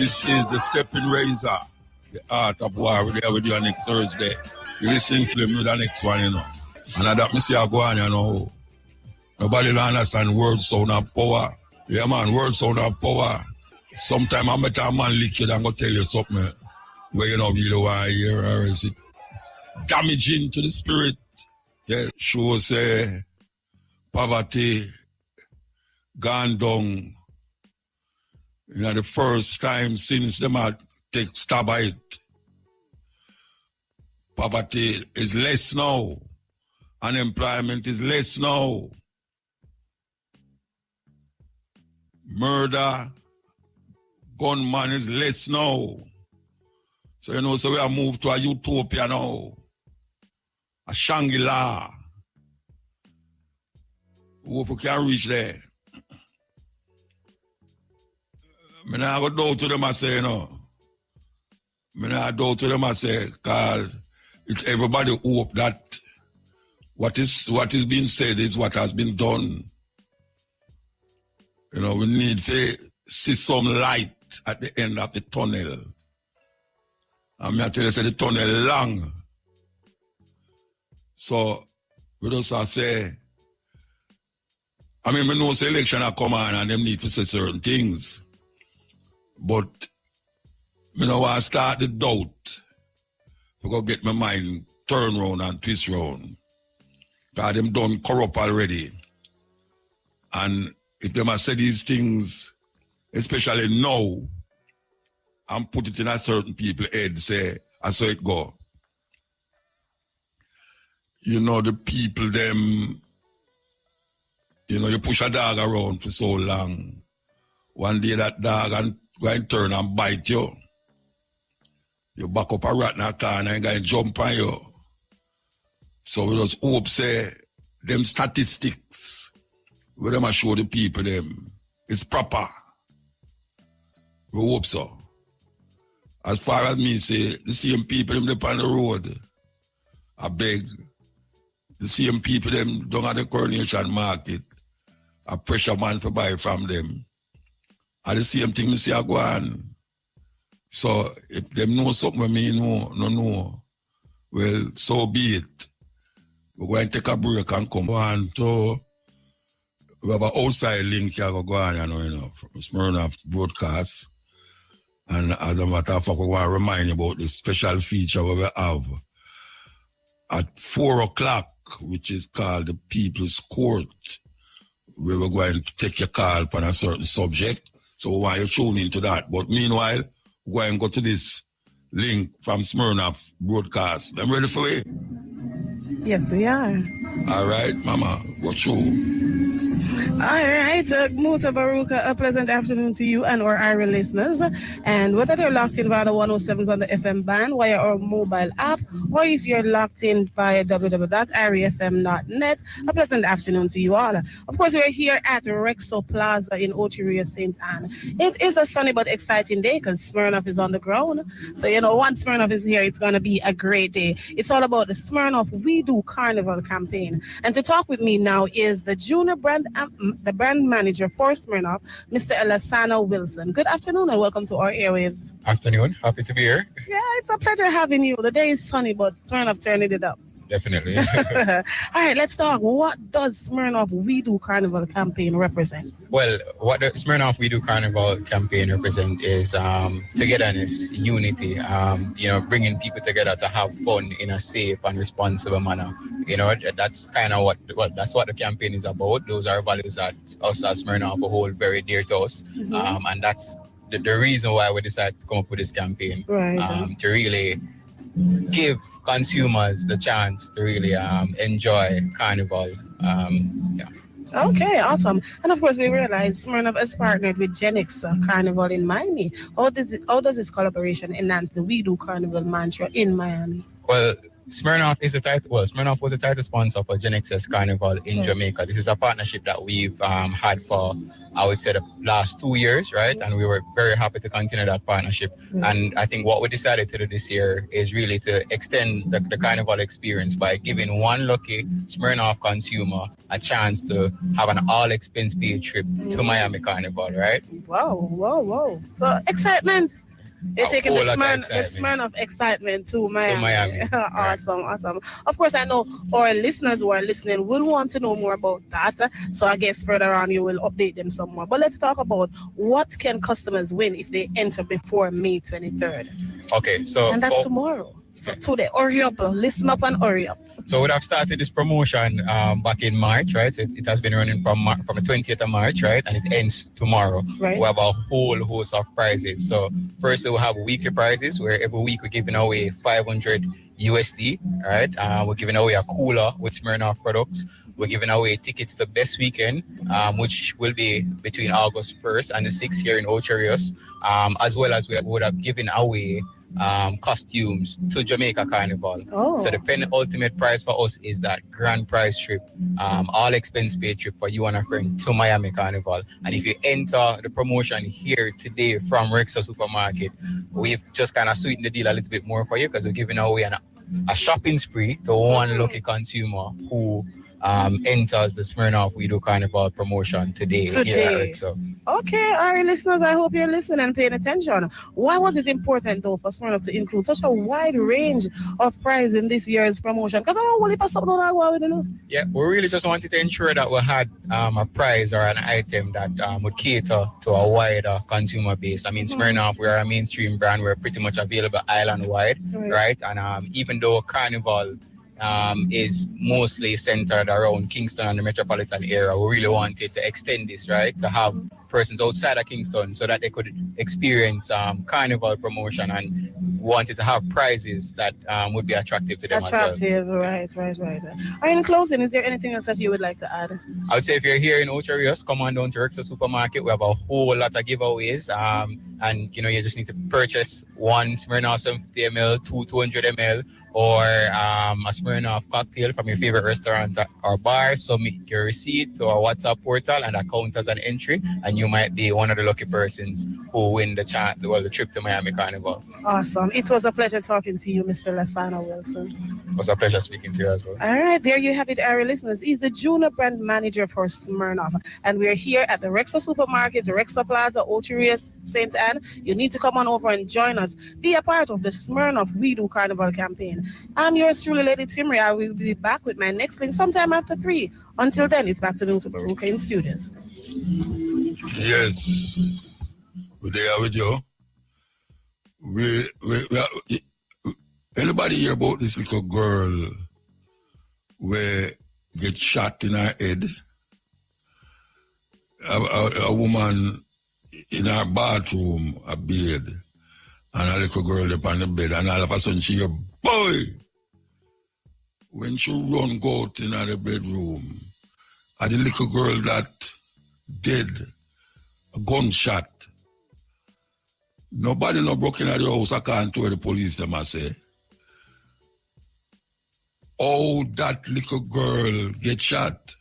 This is the Stepping Razor, the art of war. We're going to do next Thursday. You listen to them with the next one, you know. And I don't see I go on, you know. Nobody don't understand word sound of power. Yeah, man, word sound of power. Sometimes I met a man lick you and go tell you something where you don't really want to hear, or is it damaging to the spirit? Yeah, sure say poverty gone down. You know, the first time since them had take stab at it. Poverty is less now. Unemployment is less now. Murder, gunman is less now. So, you know, so we have moved to a utopia now. A Shangri-La. Hope we can reach there. I don't go down to them and say, you know. I don't go to them and say, because it's everybody hope that what is being said is what has been done. You know, we need to see some light at the end of the tunnel. And I tell you, the tunnel long. So, we just say, I mean, we know the election are come on and them need to say certain things. But, I don't want to start the doubt. I go get my mind turn round and twist round. Because them done corrupt already. And if they must say these things, especially now, and put it in a certain people's head, say, I saw it go. You know, the people, them, you know, you push a dog around for so long. One day that dog and go and turn and bite you. You back up a rat in a car and going to jump on you. So we just hope, say, them statistics, we them show the people them, it's proper. We hope so. As far as me say, the same people them on the road, I beg, the same people them down at the Coronation Market, a pressure man for buy from them. And the same thing me see I go on. So if them know something with me no, well, so be it. We're going to take a break and come on to, we have an outside link here go on, you know, from Smirnoff broadcast. And as a matter of fact, we want to remind you about the special feature we have at 4 o'clock, which is called the People's Court, where we're going to take your call on a certain subject. So we want you to tune into that. But meanwhile, we're going to go to this link from Smirnoff broadcast. I'm ready for it? Yes, we are. All right, Mama, go through. All right, Mutabaruka, a pleasant afternoon to you and our listeners. And whether they're locked in via the 107s on the FM band, via our mobile app, or if you're locked in via www.ariafm.net, a pleasant afternoon to you all. Of course, we're here at Rexo Plaza in Oteria, St. Anne. It is a sunny but exciting day because Smirnoff is on the ground. So, you know, once Smirnoff is here, it's going to be a great day. It's all about the Smirnoff We Do Carnival campaign. And to talk with me now is the junior brand manager for Smirnoff, Mr. Elasano Wilson. Good afternoon and welcome to our airwaves. Afternoon. Happy to be here. Yeah, it's a pleasure having you. The day is sunny, but Smirnoff turning it up. Definitely. All right, let's talk. What does Smirnoff We Do Carnival campaign represent? Well, what the Smirnoff We Do Carnival campaign represents is togetherness, unity, you know, bringing people together to have fun in a safe and responsible manner. You know, that's kind of that's what the campaign is about. Those are values that us as Smirnoff hold very dear to us. Mm-hmm. And that's the reason why we decided to come up with this campaign. Right. To really give consumers the chance to really enjoy Carnival. Yeah. Okay, awesome. And of course, we realize Smirnoff has partnered with Genix Carnival in Miami. How does this collaboration enhance the We Do Carnival mantra in Miami? Well, Smirnoff is the title. Well, Smirnoff was the title sponsor for Gen XS Carnival in Jamaica. This is a partnership that we've had for, I would say, the last 2 years, right? And we were very happy to continue that partnership. And I think what we decided to do this year is really to extend the carnival experience by giving one lucky Smirnoff consumer a chance to have an all-expense paid trip to Miami Carnival, right? Wow. So excitement. You're taking the Smirnoff excitement to Miami. Awesome. Of course, I know our listeners who are listening will want to know more about that. So I guess further on you will update them some more. But let's talk about what can customers win if they enter before May 23rd. Okay, so... And that's tomorrow. So today, hurry up, listen up and hurry up. So we have started this promotion back in March, right? So it has been running from the 20th of March, right? And it ends tomorrow. Right. We have a whole host of prizes. So first we'll have weekly prizes where every week we're giving away 500 USD, right? We're giving away a cooler with Smirnoff products. We're giving away tickets to Best Weekend, which will be between August 1st and the 6th here in Ocho Rios, as well as we would have given away costumes to Jamaica Carnival. So the ultimate prize for us is that grand prize trip, all expense paid trip for you and a friend to Miami Carnival. And if you enter the promotion here today from Rexa Supermarket, we've just kind of sweetened the deal a little bit more for you because we're giving away a shopping spree to one lucky consumer who enters the Smirnoff We Do Carnival promotion today. Here at Rexa. Okay, all right, listeners, I hope you're listening and paying attention. Why was it important, though, for Smirnoff to include such a wide range of prizes in this year's promotion? Because I don't want to something like what we do. Yeah, we really just wanted to ensure that we had a prize or an item that would cater to a wider consumer base. I mean, Smirnoff, we're a mainstream brand. We're pretty much available island-wide, right? And even though Carnival is mostly centered around Kingston and the metropolitan area, we really wanted to extend this, right, to have persons outside of Kingston so that they could experience carnival promotion, and wanted to have prizes that would be attractive to them as well. Right. In closing, is there anything else that you would like to add? I would say if you're here in Ocho Rios, come on down to Rexa Supermarket. We have a whole lot of giveaways, and you just need to purchase one Smirnoff 750 ml, 200 ml, or a Smirnoff cocktail from your favorite restaurant or bar. Submit your receipt to our WhatsApp portal and account as an entry, and you might be one of the lucky persons who win the trip to Miami Carnival. Awesome. It was a pleasure talking to you, Mr. Lasana Wilson. It was a pleasure speaking to you as well. All right, there you have it, our listeners. He's the junior brand manager for Smirnoff, and we're here at the Rexa Supermarket, Rexa Plaza, Ocho Rios, St. Anne. You need to come on over and join us. Be a part of the Smirnoff We Do Carnival campaign. I'm yours truly, Lady Timry. I will be back with my next link sometime after 3. Until then, it's back to Mutabaruka in studios. Yes. We're there with you. Anybody hear about this little girl where get shot in her head? A woman in her bathroom, a bed, and a little girl up on the bed, and all of a sudden she hear, boy! When she run go out in the bedroom, and the little girl that dead, a gunshot. Nobody no broke in the house, I can't tell the police, them I say. Oh, that little girl get shot.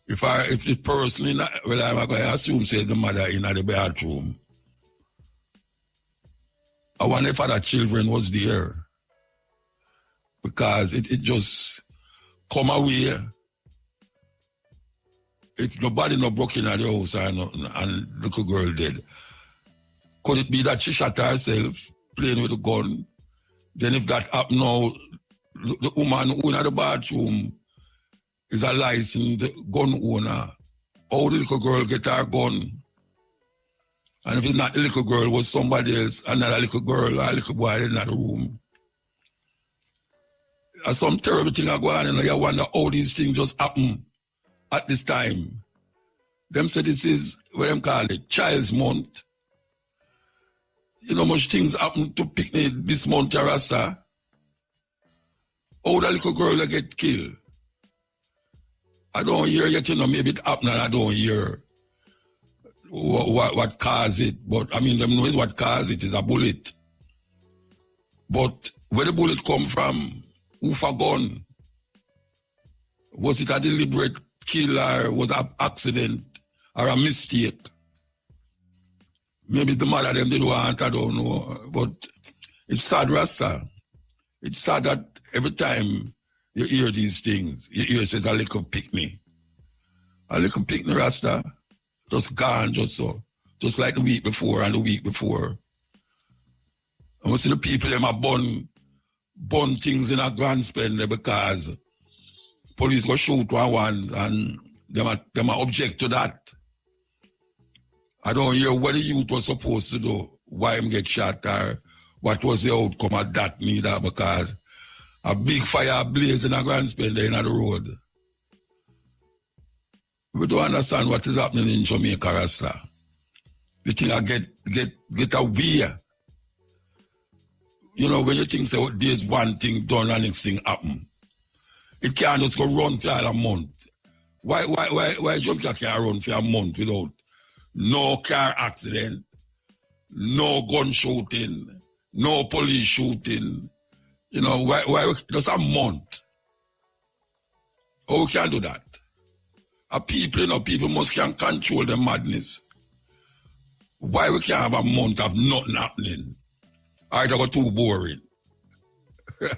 If it personally, well, I'm going to assume, say, the mother in the bathroom. I wonder if other children was there. Because it just come away. If nobody no broke in the house and little girl dead. Could it be that she shot herself playing with a gun? Then if that happened now, the woman who in the bathroom is a licensed gun owner. How the little girl get her gun? And if it's not the little girl, was somebody else, another little girl or a little boy in the room. And some terrible thing are going on, and you wonder how these things just happen at this time. Them say this is, what them call it, Child's Month. You know, much things happen to picnic this month, Rasta. How the little girl that get killed? I don't hear yet, maybe it happened and I don't hear what caused it. But, them knows what caused it is a bullet. But Where the bullet come from? Who for gun? Was it a deliberate kill or was it an accident or a mistake? Maybe the mother them did want, I don't know. But it's sad, Rasta. It's sad that every time you hear these things, you hear says a little picnic. A little picnic, Rasta. Just gone, just so. Just like the week before and the week before. And we see the people them are burn things in a grand spend because police go shoot one ones and them are object to that. I don't hear what the youth was supposed to do, why him get shot or what was the outcome of that neither, because a big fire blaze in a grand spend in the road. We don't understand what is happening in Jamaica, Rasta. The thing I get away. You know, when you think so, there's one thing done and next thing happen. It can't just go run for a month. Why Jamaica can't run for a month without no car accident, no gun shooting, no police shooting? You know, why just a month? Oh, we can't do that. People must can control the madness. Why we can't have a month of nothing happening? I got too boring.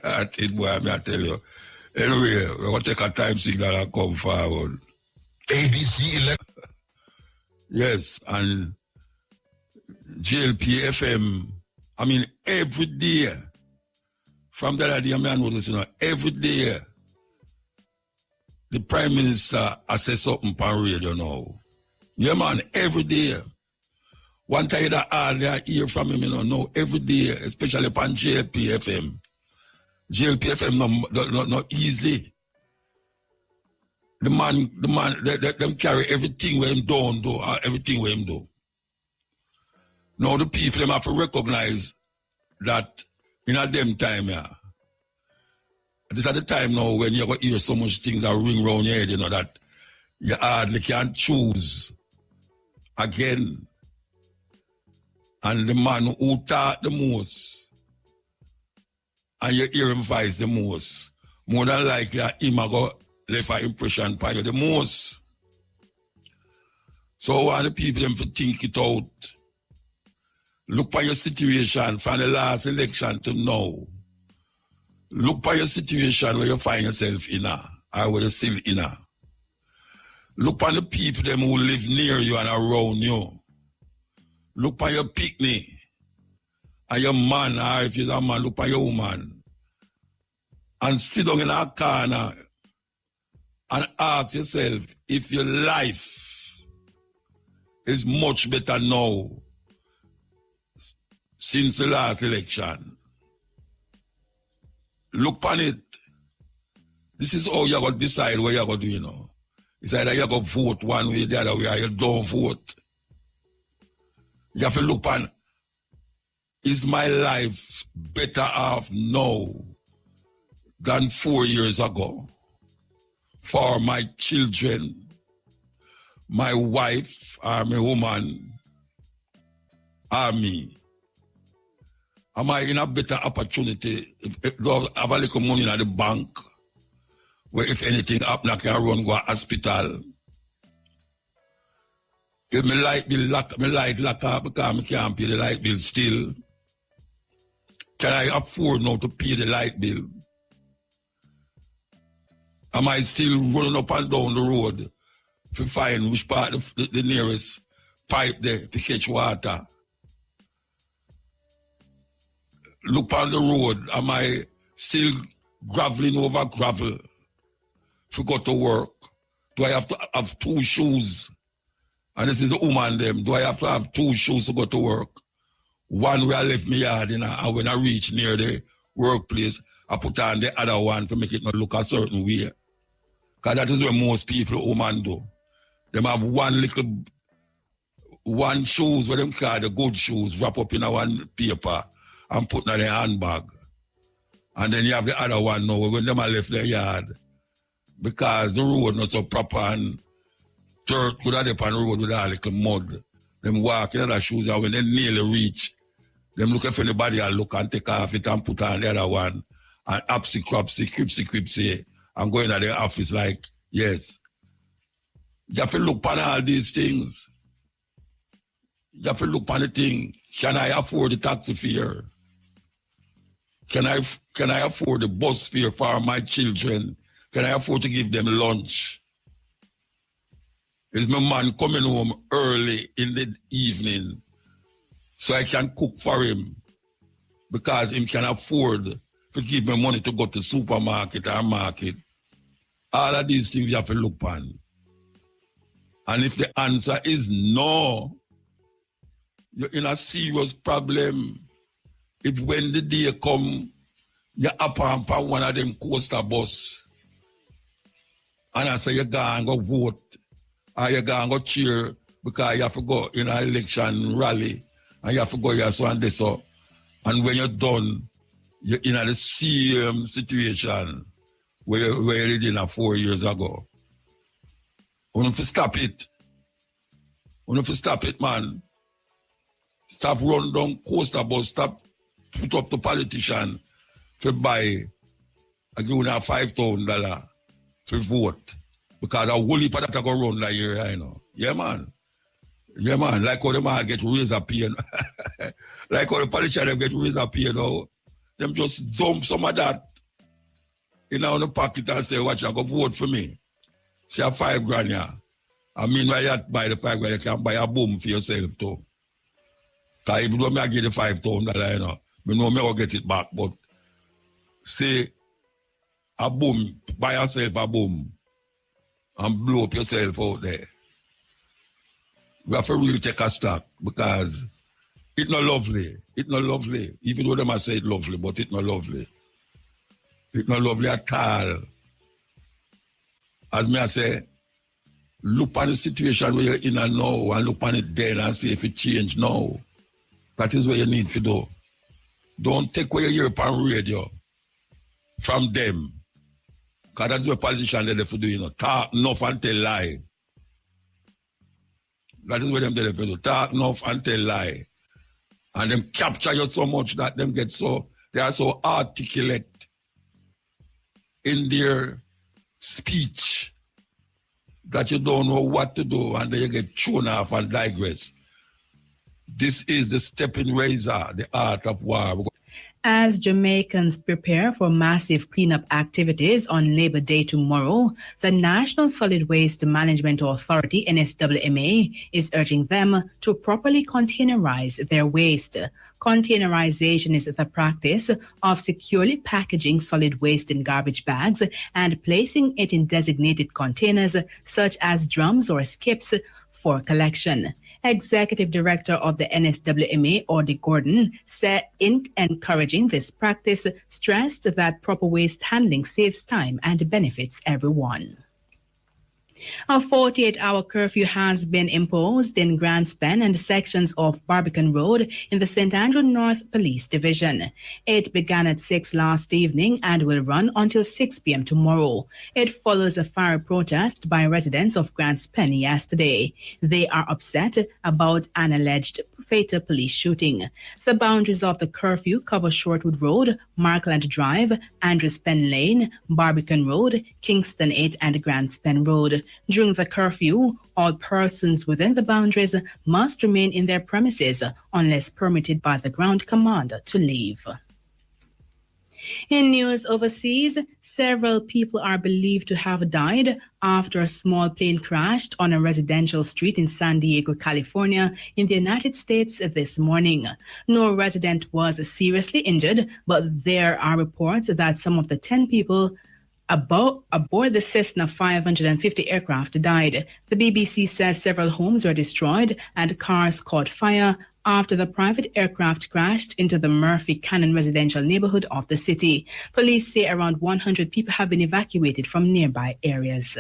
I tell you. Anyway, we're going to take a time signal and come forward. ABC 11. Yes, and JLP FM, I mean, every day, from that idea, I notice, every day, the Prime Minister says something on radio now. Yeah, man, every day. One time I hear from him, no, every day, especially on JLP FM. JLP FM not easy. The man, them carry everything where him do, everything where him do. Now the people, them have to recognize that in a them time, yeah. This is the time now when you hear so much things that ring around your head, that you hardly can choose again. And the man who talk the most, and you hear him voice the most, more than likely him go left an impression upon you the most. So I want the people them to think it out. Look at your situation from the last election to now. Look at your situation where you find yourself in or where you're still in. Look at the people them who live near you and around you. Look at your picnic and your man, or if you're a man, look at your woman. And sit down in a corner and ask yourself if your life is much better now since the last election. Look on it. This is how you're going to decide what you're going to do, It's either you're going to vote one way or the other way, or you don't vote. You have to look on, is my life better off now than 4 years ago? For my children, my wife, or my woman, or me? Am I in a better opportunity if I have a little money in the bank, where if anything happens, I can run go to hospital? If my light bill lock up because I can't pay the light bill still, can I afford now to pay the light bill? Am I still running up and down the road to find which part of the nearest pipe there to catch water? Look on the road, am I still graveling over gravel to go to work? Do I have to have 2 shoes? And this is the woman them. Do I have to have 2 shoes to go to work? One where I left my yard, and when I reach near the workplace, I put on the other one to make it not look a certain way. Because that is what most people, women do. Them have one shoes, what them call the good shoes, wrap up in a one paper and put in their handbag. And then you have the other one now, when them are left their yard. Because the road not so proper and dirt could have up on the road with a little mud. Them walk in other shoes, and when they nearly reach Them look if anybody will look and take off it and put on the other one and apsy cripsy and go into the office like, yes. You have to look on all these things. You have to look on the thing. Can I afford the taxi fare? Can I afford the bus fare for my children? Can I afford to give them lunch? Is my man coming home early in the evening so I can cook for him because him can afford to give me money to go to supermarket or market? All of these things you have to look on. And if the answer is no, you're in a serious problem. If when the day come, you up on one of them coaster bus, and I say you go and go vote, or you go and go cheer because you have to go in an election rally, and you have to go here so and this so. And when you're done, you're in the same situation where you did 4 years ago. You have to stop it. You have to stop it, man. Stop run down coaster bus. Stop put up the politician to buy a give $5,000 to vote. Because a whole heap of that go run that year, you know. Yeah, man. Yeah, man. Like how the man get razor pay. Like how the politician get razor pay now. Them just dump some of that in the pocket and say, watch, I go vote for me. Say a $5,000, yeah. I mean, when you buy the $5,000, you can buy a boom for yourself too. Because even though I get the $5,000, you know, I know I will get it back. But say a boom, buy yourself a boom and blow up yourself out there. We have to really take a stock because it's not lovely. It's not lovely. Even though they might say it's lovely, but it's not lovely. It's not lovely at all. As me I say, look at the situation where you're in and now and look at it then and see if it change now. That is what you need to do. Don't take what you hear on radio from them. Because that's what politicians they have to do, you know. Talk enough and tell lie. That is what them they have to do. Talk enough and tell lie. And them capture you so much that them get so, they are so articulate in their speech that you don't know what to do and then you get thrown off and digress. This is the stepping razor, the art of war. As Jamaicans prepare for massive cleanup activities on Labor Day tomorrow, the National Solid Waste Management Authority, NSWMA, is urging them to properly containerize their waste. Containerization is the practice of securely packaging solid waste in garbage bags and placing it in designated containers such as drums or skips for collection. Executive Director of the NSWMA, Audie Gordon, said in encouraging this practice, stressed that proper waste handling saves time and benefits everyone. A 48-hour curfew has been imposed in Grants Pen and sections of Barbican Road in the St. Andrew North Police Division. It began at 6 last evening and will run until 6 p.m. tomorrow. It follows a fire protest by residents of Grants Pen yesterday. They are upset about an alleged fatal police shooting. The boundaries of the curfew cover Shortwood Road, Markland Drive, Andrews Pen Lane, Barbican Road, Kingston 8 and Grants Pen Road. During the curfew, all persons within the boundaries must remain in their premises unless permitted by the ground commander to leave. In news overseas, several people are believed to have died after a small plane crashed on a residential street in San Diego, California, in the United States this morning. No resident was seriously injured, but there are reports that some of the 10 people aboard the Cessna 550 aircraft died. The BBC says several homes were destroyed and cars caught fire after the private aircraft crashed into the Murphy Cannon residential neighborhood of the city. Police say around 100 people have been evacuated from nearby areas.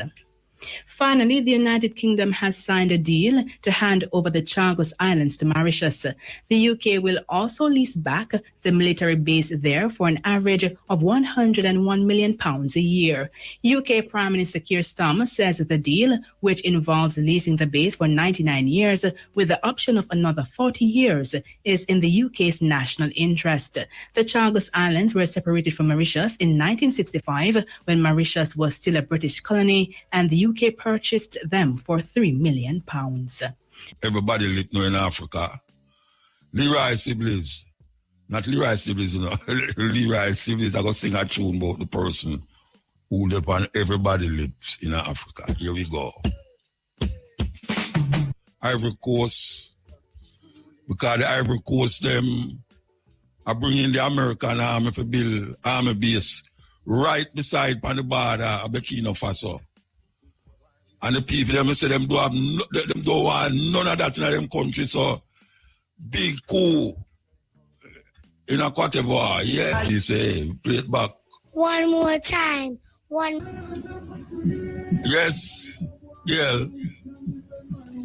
Finally, the United Kingdom has signed a deal to hand over the Chagos Islands to Mauritius. The UK will also lease back the military base there for an average of £101 million a year. UK Prime Minister Keir Starmer says the deal, which involves leasing the base for 99 years with the option of another 40 years, is in the UK's national interest. The Chagos Islands were separated from Mauritius in 1965 when Mauritius was still a British colony, and the UK purchased them for £3 million. Everybody lit now in Africa. Leroy Sibbles. Not Leroy Sibbles, you know. Leroy Sibbles, I go sing a tune about the person who live on everybody lips in Africa. Here we go. Ivory Coast. Because the Ivory Coast, them are bringing the American army for build army base right beside on the border of Burkina Faso. And the people, them say them don't want none of that in them country, so big coup in a Cote d'Ivoire. Yeah, he say, play it back. One more time. Yes, yeah.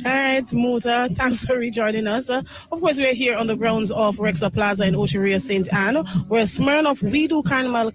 All right, Muta, thanks for rejoining us. Of course, we're here on the grounds of Rexha Plaza in Ocheria, St. Anne, where Smirnoff We Do Carnival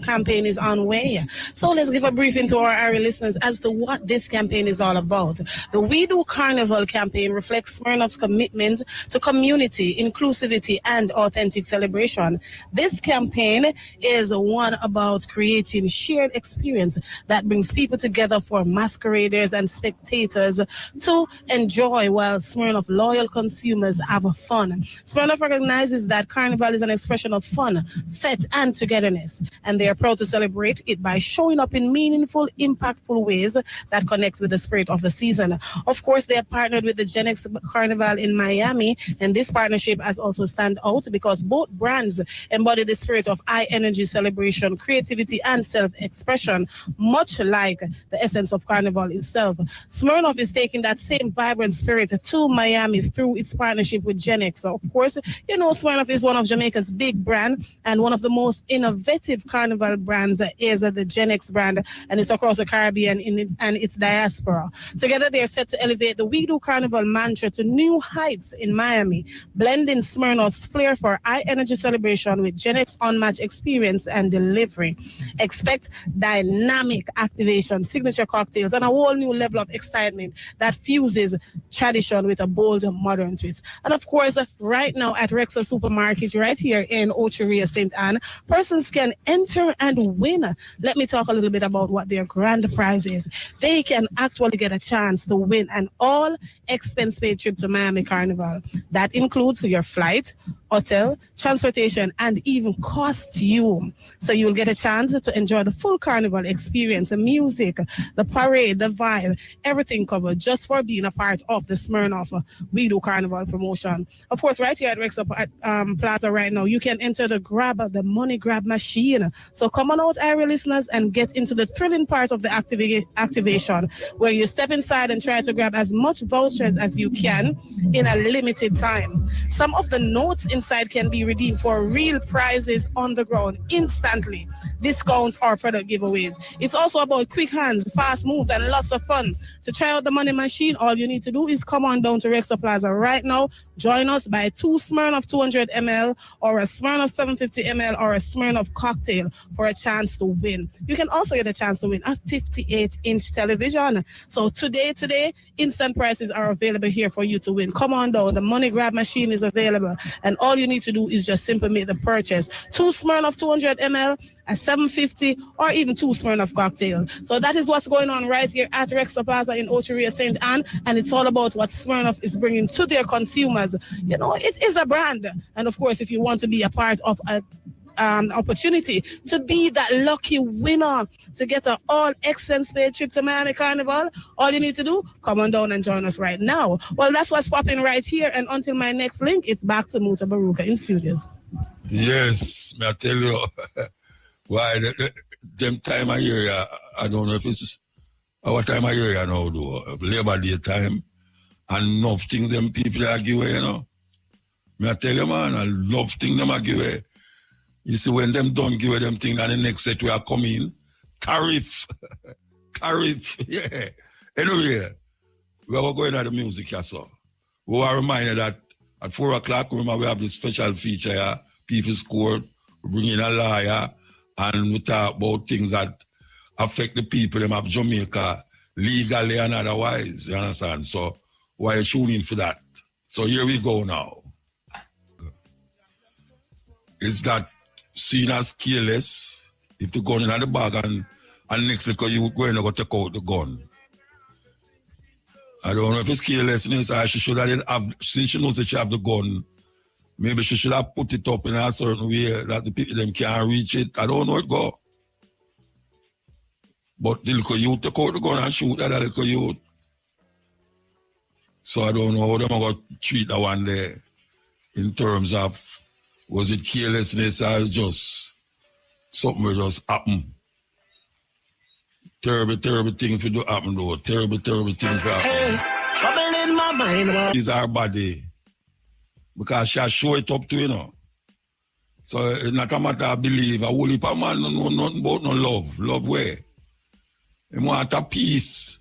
campaign is on way. So let's give a briefing to our area listeners as to what this campaign is all about. The We Do Carnival campaign reflects Smirnoff's commitment to community, inclusivity, and authentic celebration. This campaign is one about creating shared experience that brings people together for masqueraders and spectators to enjoy while Smirnoff loyal consumers have fun. Smirnoff recognizes that Carnival is an expression of fun, fete, and togetherness, and they are proud to celebrate it by showing up in meaningful, impactful ways that connect with the spirit of the season. Of course, they have partnered with the Gen X Carnival in Miami, and this partnership has also stand out because both brands embody the spirit of high energy celebration, creativity, and self-expression, much like the essence of Carnival itself. Smirnoff is taking that same vibrant spirit to Miami through its partnership with Gen X. So, of course, you know, Smirnoff is one of Jamaica's big brand, and one of the most innovative carnival brands is the Gen X brand, and it's across the Caribbean and its diaspora. Together, they are set to elevate the We Do Carnival mantra to new heights in Miami, blending Smirnoff's flair for high energy celebration with Gen X unmatched experience and delivery. Expect dynamic activation, signature cocktails, and a whole new level of excitement that fuses tradition with a bold modern twist. And of course, right now at Rexha Supermarket, right here in Ocheria, St. Anne, persons can enter and win. Let me talk a little bit about what their grand prize is. They can actually get a chance to win an all expense paid trip to Miami Carnival. That includes your flight, hotel, transportation, and even costume. So you will get a chance to enjoy the full carnival experience, the music, the parade, the vibe, everything covered just for being a part of the Smirnoff We Do Carnival promotion. Of course, right here at Rexha Plaza right now, you can enter the money grab machine. So come on out, area listeners, and get into the thrilling part of the activation, where you step inside and try to grab as much vouchers as you can in a limited time. Some of the notes inside can be redeemed for real prizes on the ground instantly, discounts or product giveaways. It's also about quick hands, fast moves, and lots of fun. To try out the money machine, all you need to do is come on down to Rexha Plaza right now. Join us by 2 Smirnoff 200 ml or a Smirnoff 750 ml or a Smirnoff cocktail for a chance to win. You can also get a chance to win a 58-inch television. So today, instant prices are available here for you to win. Come on down. The money grab machine is available, and all you need to do is just simply make the purchase. 2 Smirnoff 200 ml, a 750, or even 2 Smirnoff cocktails. So that is what's going on right here at Rexha Plaza in Ocheria, St. Anne, and it's all about what Smirnoff is bringing to their consumers. You know, it is a brand, and of course, if you want to be a part of a opportunity to be that lucky winner to get an all expense paid trip to Miami Carnival, all you need to do, come on down and join us right now. Well, that's what's popping right here, and until my next link, it's back to Mutabaruka in studios. Yes, I tell you, why them time of year, I don't know if it's our time of year now, though, Labor Day time, and enough things them people are give away, you know. I tell you, man, I love things them are give away. You see, when them don't give away them things, and the next set we are coming, tariff tariff. Yeah. Anyway, we are going to the music here, so. We are reminded that at 4 o'clock, remember, we have this special feature here, People's Court. We bring in a lawyer and we talk about things that affect the people of Jamaica legally and otherwise. You understand? So, why you tune in for that? So, here we go now. Is that seen as careless if the gun in the bag and next week you going to go take out the gun? I don't know if it's carelessness or she should have, since she knows that she have the gun, maybe she should have put it up in a certain way that the people them can't reach it. I don't know it go. But the little youth take out the gun and shoot at the little youth. So I don't know how they're going to treat that one there in terms of, was it carelessness or just something that just happened? Terrible thing for do happen though. Terrible thing for happen. Hey, trouble in my mind. It's our body. Because she has show it up to, you know. So it's not a matter of belief. A whole heap of man no nothing about no love. Love where? He want a peace.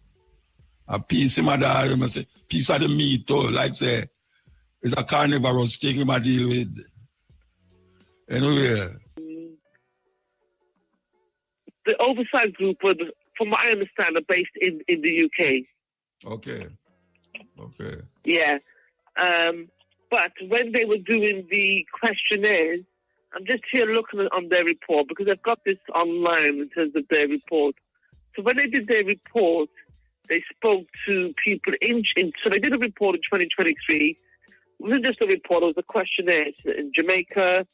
A peace in my dad. He must say, peace of the meat too. Like say, it's a carnivorous thing he must deal with. Anyway. The oversight group would, from what I understand, are based in the UK. Okay. Yeah. But when they were doing the questionnaires, I'm just here looking on their report because I've got this online in terms of their report. So when they did their report, they spoke to people so they did a report in 2023. It wasn't just a report, it was a questionnaire in Jamaica,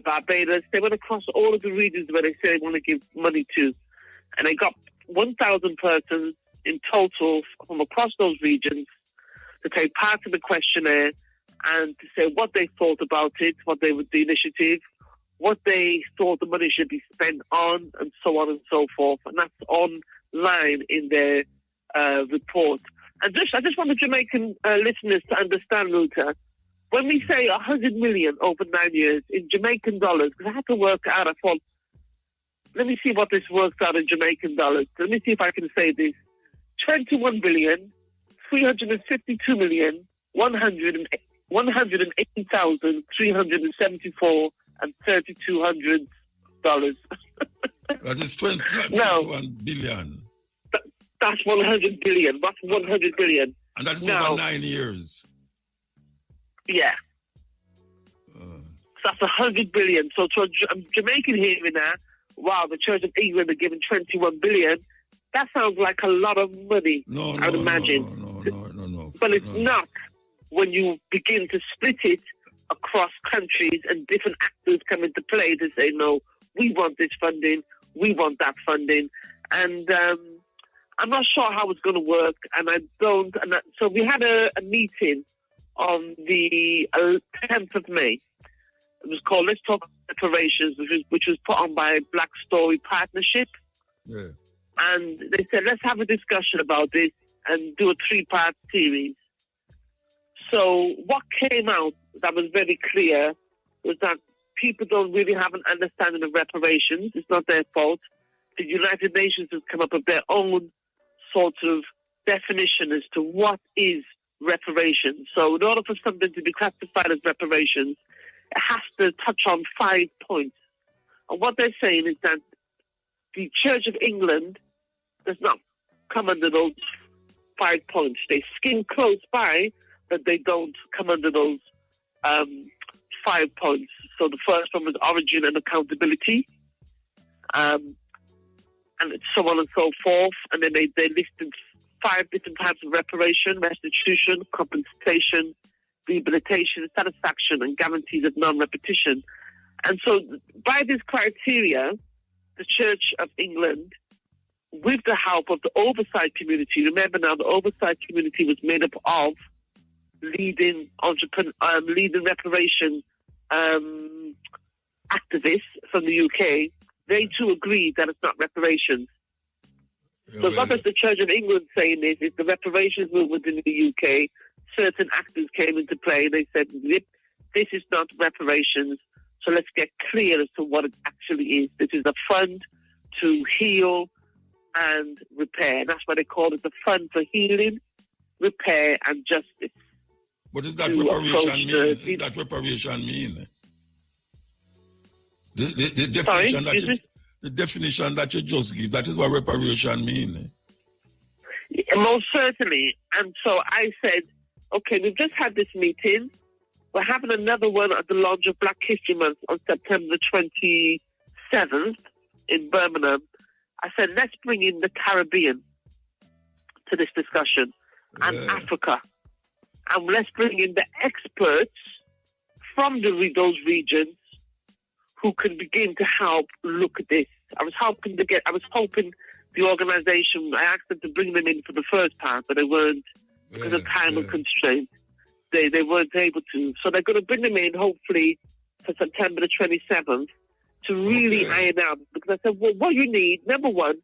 Barbados. They went across all of the regions where they say they want to give money to. And they got 1,000 persons in total from across those regions to take part in the questionnaire and to say what they thought about it, what they would the initiative, what they thought the money should be spent on, and so on and so forth. And that's online in their report. And I just want the Jamaican listeners to understand, Luther, when we say 100 million over 9 years in Jamaican dollars, because I had to work out, I thought, let me see what this works out in Jamaican dollars. Let me see if I can say this. 21 billion, 352 million, 180,374 and $3,200. That is 21 billion. That's 100 billion. That's 100 billion. And that's over 9 years. Yeah. So that's 100 billion. So to a Jamaican hearing now, wow, the Church of England are giving 21 billion. That sounds like a lot of money, I would imagine. No. But it's not when you begin to split it across countries and different actors come into play to say, no, we want this funding, we want that funding. And I'm not sure how it's going to work, and so we had a meeting on the 10th of May. It was called Let's Talk Reparations, which was put on by Black Story Partnership. Yeah. And they said, let's have a discussion about this and do a 3-part series. So what came out that was very clear was that people don't really have an understanding of reparations. It's not their fault. The United Nations has come up with their own sort of definition as to what is reparations. So in order for something to be classified as reparations, it has to touch on 5 points. And what they're saying is that the Church of England does not come under those 5 points. They skim close by, but they don't come under those 5 points. So the first one was origin and accountability, and so on and so forth. And then they listed 5 different types of reparation: restitution, compensation, rehabilitation, satisfaction, and guarantees of non-repetition. And so by this criteria, the Church of England, with the help of the oversight community, remember now the oversight community was made up of leading reparation activists from the UK, they too agreed that it's not reparations. Yeah, so what is the Church of England saying is the reparations movement in the UK, certain actors came into play and they said, this is not reparations, so let's get clear as to what it actually is. This is a fund to heal and Repair. That's why they call it the Fund for Healing, Repair and Justice. What does that To reparation approach mean? the- Does that reparation mean? The definition Sorry, the definition that you just give, that is what reparation mean. Most certainly. And so I said, okay, we've just had this meeting. We're having another one at the launch of Black History Month on September 27th in Birmingham. I said, let's bring in the Caribbean to this discussion and Africa. And let's bring in the experts from those regions who can begin to help look at this. I was hoping the organization, I asked them to bring them in for the first part, but they weren't, because of time and constraints. They weren't able to. So they're going to bring them in, hopefully, for September the 27th to really iron out. Because I said, well, what you need, number one,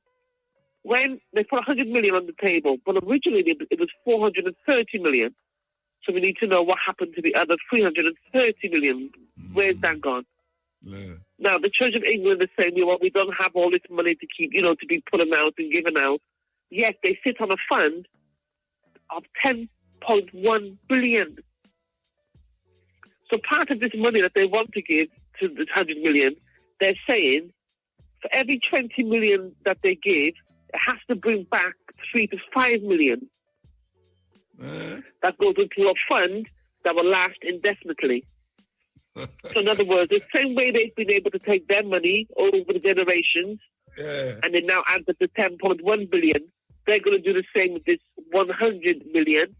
when they put 100 million on the table, but originally it was 430 million. So we need to know what happened to the other 330 million. Where's that gone? Yeah. Now, the Church of England is saying, well, we don't have all this money to keep, to be pulling out and given out. Yet they sit on a fund of 10.1 billion. So part of this money that they want to give to the 100 million, they're saying for every 20 million that they give, it has to bring back 3 to 5 million. That goes into a fund that will last indefinitely. So in other words, the same way they've been able to take their money over the generations, and they now add to the 10.1 billion, they're going to do the same with this 100 million.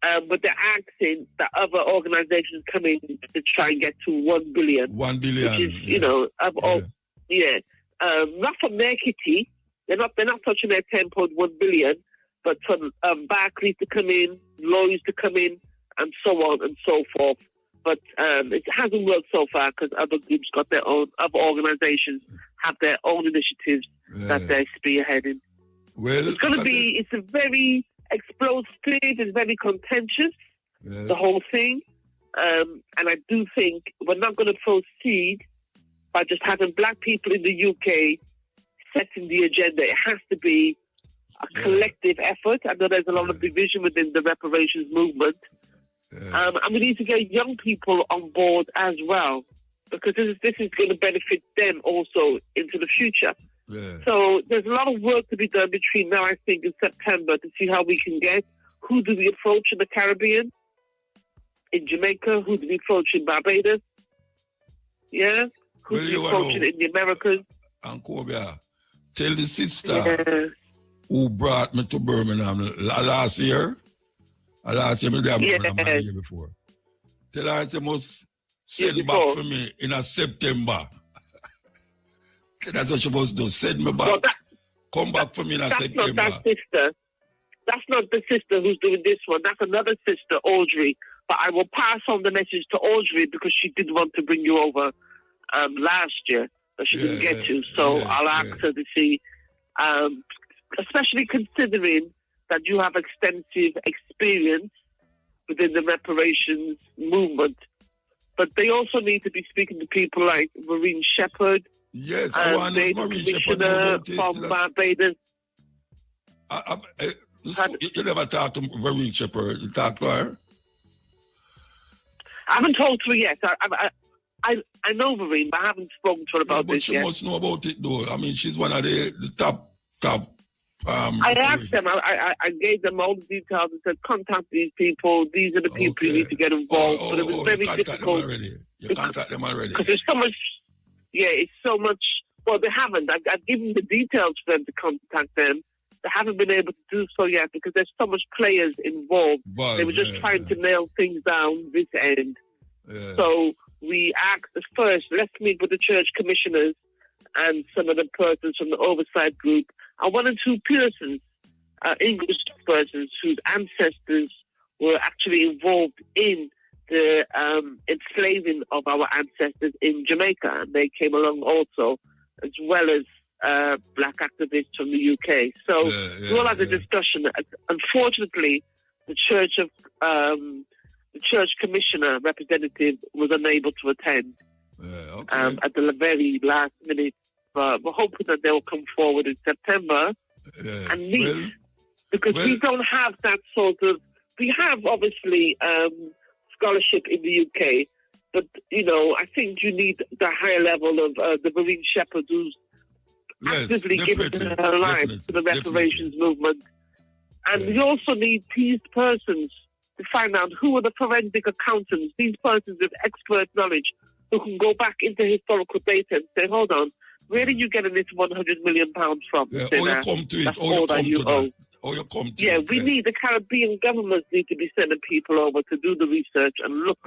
But they're asking that other organizations come in to try and get to 1 billion. 1 billion. Which is, not from their kitty. They're not touching their 10.1 billion, but from Barclays to come in, Lloyds to come in, and so on and so forth. But it hasn't worked so far because other groups got their own, other organizations have their own initiatives that they're spearheading. Well, it's a very explosive, it's very contentious, the whole thing. And I do think we're not going to proceed by just having black people in the UK setting the agenda. It has to be a collective effort. I know there's a lot of division within the reparations movement. And we need to get young people on board as well, because this is going to benefit them also into the future. So there's a lot of work to be done between now, I think, and September to see how we can get. Who do we approach in the Caribbean? In Jamaica? Who do we approach in Barbados? Yeah? Who do we approach in the Americas? Uncle, tell the sister who brought me to Birmingham last year. Last year, maybe I Birmingham the year before. Tell her she must send back for me in September. That's what she must do. Send me back. Come back for me in September. Not that sister. That's not the sister who's doing this one. That's another sister, Audrey. But I will pass on the message to Audrey because she did want to bring you over last year, but she didn't get to. So I'll ask her to see, especially considering that you have extensive experience within the reparations movement. But they also need to be speaking to people like Maureen Shepherd. Yes, I want Maureen Shepherd from Barbados. You never talked to Maureen Shepherd. You talked to her? I haven't talked to her yet. I know Maureen, but I haven't spoken to her about this yet. But she must know about it, though. I mean, she's one of the top. I asked them. I gave them all the details and said, contact these people. These are the people you need to get involved. But it was very difficult. You contact them already. Because there's so much. Yeah, it's so much. Well, they haven't. I've given the details for them to contact them. They haven't been able to do so yet because there's so much players involved. They were just trying to nail things down this end. So we asked first, let's meet with the church commissioners and some of the persons from the oversight group, and 1 or 2 persons, English persons whose ancestors were actually involved in the enslaving of our ancestors in Jamaica, and they came along also, as well as black activists from the UK. So we all had a discussion. Unfortunately, the church commissioner representative was unable to attend at the very last minute. we're hoping that they'll come forward in September and meet. Because we don't have that sort of... We have, obviously, scholarship in the UK, but, I think you need the higher level of the Marine Shepherd who's actively giving their lives to the reparations movement. And we also need these persons to find out who are the forensic accountants, these persons with expert knowledge who can go back into historical data and say, hold on, where are you getting this £100 million from? You come to it. We need the Caribbean governments need to be sending people over to do the research and look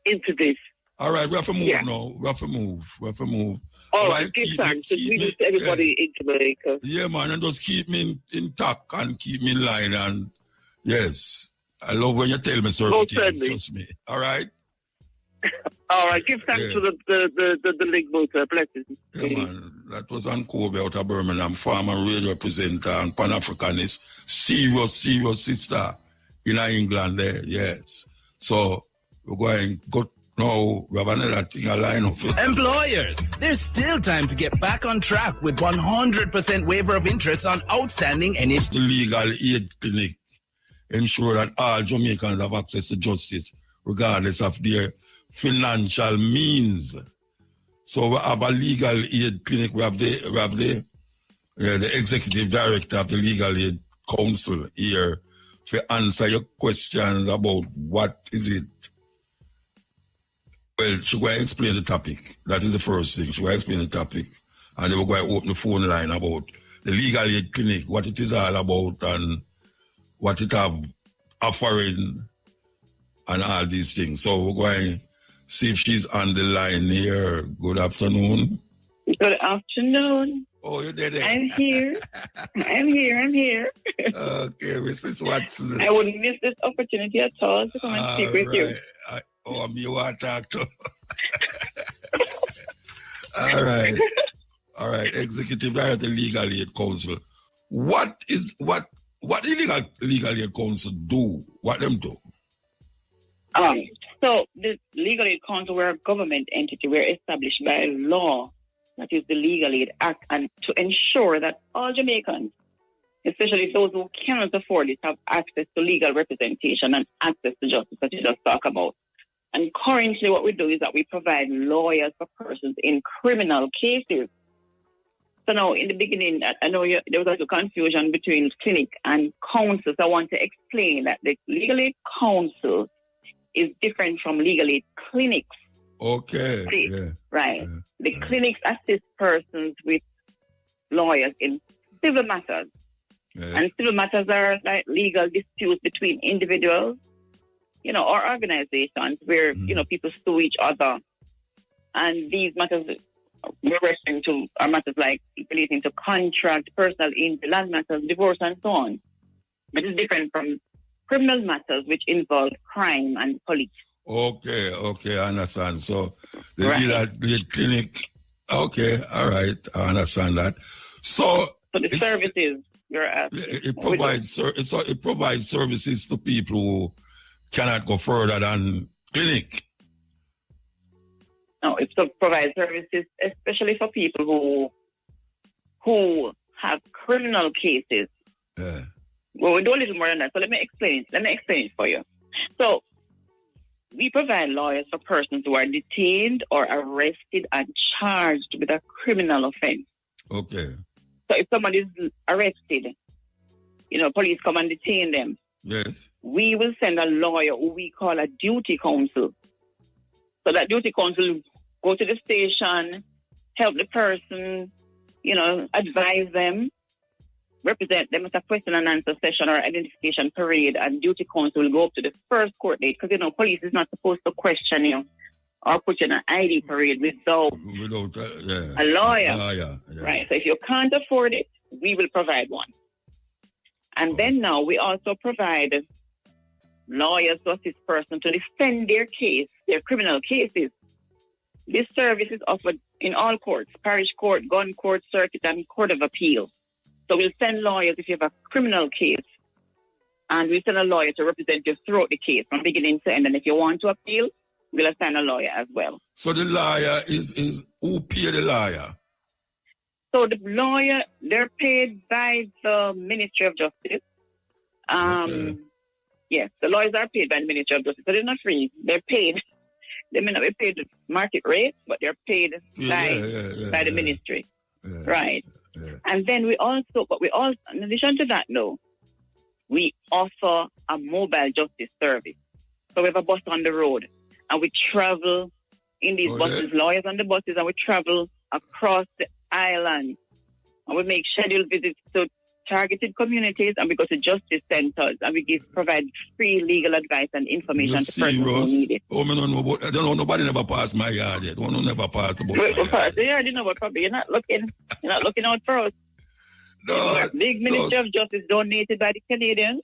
into this. All right, we have to move now. We have to move. All right, give thanks. Greetings to everybody in Jamaica. Yeah, man, and just keep me intact and keep me in line. And yes, I love when you tell me certain things. Trust me. All right? All right, give thanks to the link motor. Blessings. Yeah, man. That was on Kobe out of Birmingham, former radio presenter and Pan-Africanist. Serious sister in England there, yes. So, we're going go now. We have another thing a line of it. Employers, there's still time to get back on track with 100% waiver of interest on outstanding NHS. The Legal Aid Clinic ensure that all Jamaicans have access to justice, regardless of their financial means. So we have a legal aid clinic. We have the executive director of the Legal Aid Council here to answer your questions about what is it. Well, she will explain the topic. That is the first thing. She will explain the topic. And then we're going to open the phone line about the Legal Aid Clinic, what it is all about and what it have offering and all these things. So we're going to see if she's on the line here. Good afternoon. Good afternoon. Oh, you did it. I'm here. I'm here. Okay, Mrs. Watson. I wouldn't miss this opportunity at all to come and speak with you. You want to talk to? All right. Executive Director, Legal Aid Council. What the Legal Aid Council do? What them do? So the Legal Aid Council, we're a government entity. We're established by law, that is the Legal Aid Act, and to ensure that all Jamaicans, especially those who cannot afford it, have access to legal representation and access to justice that you just talk about. And currently what we do is that we provide lawyers for persons in criminal cases. So now, in the beginning, I know there was also confusion between clinic and council. So I want to explain that the Legal Aid Council is different from legal aid clinics. Okay. Yeah. Right. Yeah. The clinics assist persons with lawyers in civil matters. Yeah. And civil matters are like legal disputes between individuals, or organizations where, people sue each other. And these matters we're referring to are matters like relating to contract, personal injury, land matters, divorce, and so on. But it's different from criminal matters which involve crime and police. Okay, I understand. So the legal clinic, okay, all right, I understand that. So the services you're asking. It provides services to people who cannot go further than clinic. No, it provides services especially for people who have criminal cases. Yeah. Well, we do a little more than that. So let me explain it for you. So we provide lawyers for persons who are detained or arrested and charged with a criminal offense. Okay. So if somebody is arrested, police come and detain them. Yes. We will send a lawyer who we call a duty counsel. So that duty counsel go to the station, help the person, advise them, represent them at a question and answer session or identification parade, and duty counsel will go up to the first court date because, police is not supposed to question you or put you in an ID parade without a lawyer. Yeah. Right. So if you can't afford it, we will provide one. And then now we also provide lawyers to assist persons to defend their case, their criminal cases. This service is offered in all courts, parish court, gun court, circuit, and court of appeal. So we'll send lawyers if you have a criminal case, and we'll send a lawyer to represent you throughout the case from beginning to end. And if you want to appeal, we'll assign a lawyer as well. So the lawyer is who pay the lawyer? So the lawyer, they're paid by the Ministry of Justice. Yes, the lawyers are paid by the Ministry of Justice, so they're not free. They're paid. They may not be paid the market rate, but they're paid by the ministry. Yeah. Right. Yeah. And then we also, in addition to that, though, we offer a mobile justice service. So we have a bus on the road, and we travel in these buses, lawyers on the buses, and we travel across the island. And we make scheduled visits to targeted communities, and we go to justice centers, and we provide free legal advice and information to persons who need it. Oh, I don't know, nobody never passed my yard yet. One who never passed the bus. Yeah, you know what? Probably you're not looking out for us. No, big Ministry of Justice donated by the Canadians.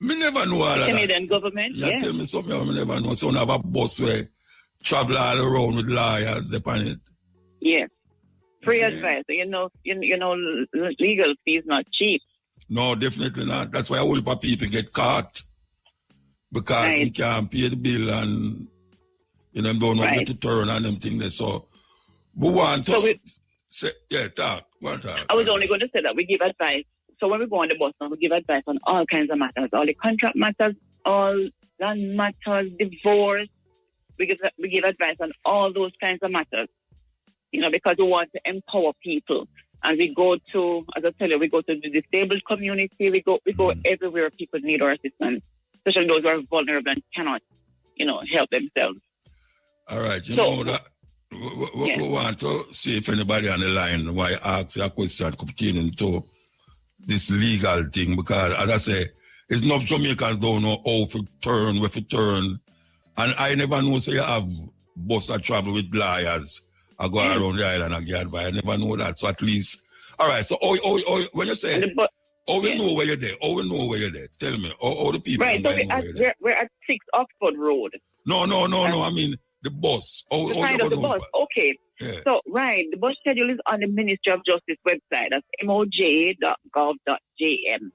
Me never know all the of Canadian that. government. Yeah, tell me something I never know. So I have a bus where travel all around with lawyers upon it. Yes. Free advice. You know, legal fees not cheap. No, definitely not. That's why a whole lot of people get caught because they can't pay the bill and don't know where to turn and them things. So, we want to talk. I was only going to say that we give advice. So when we go on the bus, we give advice on all kinds of matters, all the contract matters, all land matters, divorce. We give advice on all those kinds of matters. Because we want to empower people. And we go to, as I tell you, we go to the disabled community. We go everywhere people need our assistance, especially those who are vulnerable and cannot, help themselves. All right. You know that we want to see if anybody on the line why ask a question pertaining to this legal thing. Because, as I say, it's enough Jamaicans don't know how to turn, where to turn. And I never know, say, you have bus that travel with lawyers. I go around the island and get advice. I never know that. So at least, all right. So, when you say, we know where you're there. We know where you're there. Tell me, all the people. Right. So we're at 6 Oxford Road. No. I mean the bus. The side of the bus. Okay. Yeah. So the bus schedule is on the Ministry of Justice website. That's moj.gov.jm.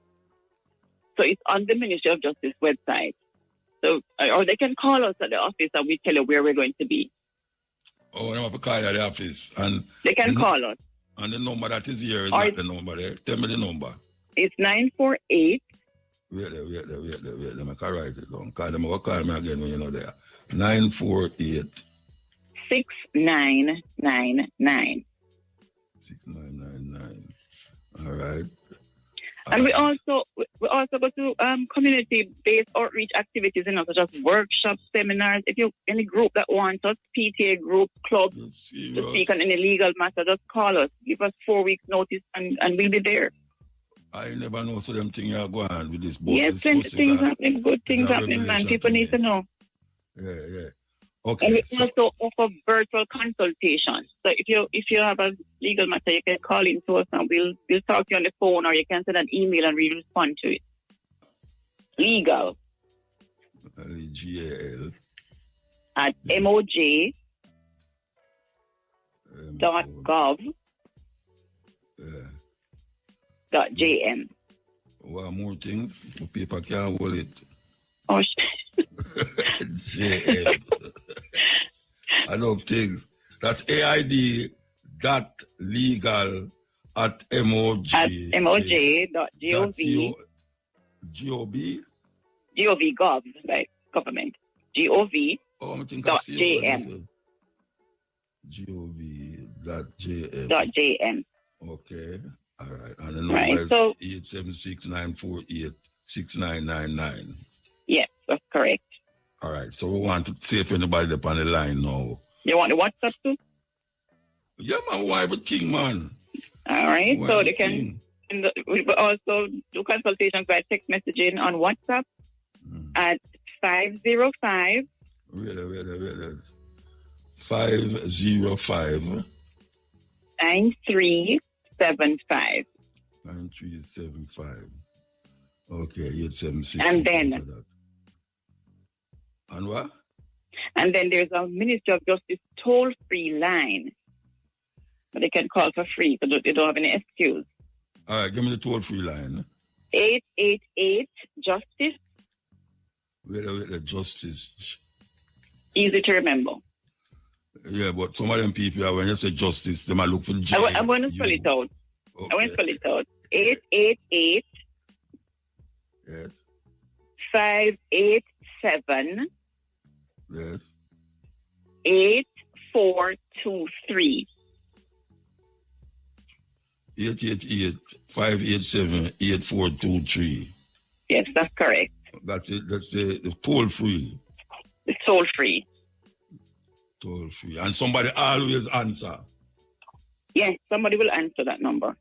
So it's on the Ministry of Justice website. So, or they can call us at the office and we tell you where we're going to be. Oh, they have to call at the office. And they can call us. And the number that is here is not the number there. Tell me the number. It's 948. Wait there. Let me write it down. Call me again when you're not there. 948. 6999. 6999. All right. And we also go to community-based outreach activities, such as workshops, seminars. If you any group that wants us, PTA group, club, to speak on any legal matter, just call us. Give us 4 weeks notice, and we'll be there. I never know so them things are going on with this boss. Yes, plenty things happening, good things happening, man. People need to know. Yeah. Okay. And we also offer virtual consultations. So if you have a legal matter, you can call in to us and we'll talk to you on the phone, or you can send an email and we'll respond to it. Legal. L-E-G-A-L. At moj.gov.jm. One more things. People can't hold it. Oh, JM. I love things. That's AID.legal at MOJ. At moj.gov. G-O-B? Gov, like government. Gov.jm. Gov.jm. Okay. All right. And the number is 876-948-6999. Yes, that's correct. All right. So we want to see if anybody up on the line now. You want the WhatsApp too? Yeah, man. Why everything, man? All right. So they can we also do consultations by text messaging on WhatsApp at 505. Wait. 505. 9375. 9375. Okay, 876. And then. And what? And then there's a Ministry of Justice toll-free line. But they can call for free, so they don't have any excuse. All right, give me the toll-free line. 888-JUSTICE. Wait, Justice. Easy to remember. Yeah, but some of them people, when you say justice, they might look for J. I'm going to spell it out. Okay. I want to spell it out. 888. Yes. 587. Yes. 8423. 888-587-8423. Yes, that's correct. That's it. That's the toll free. It's toll free. Toll free. And somebody always answer. Yes, somebody will answer that number.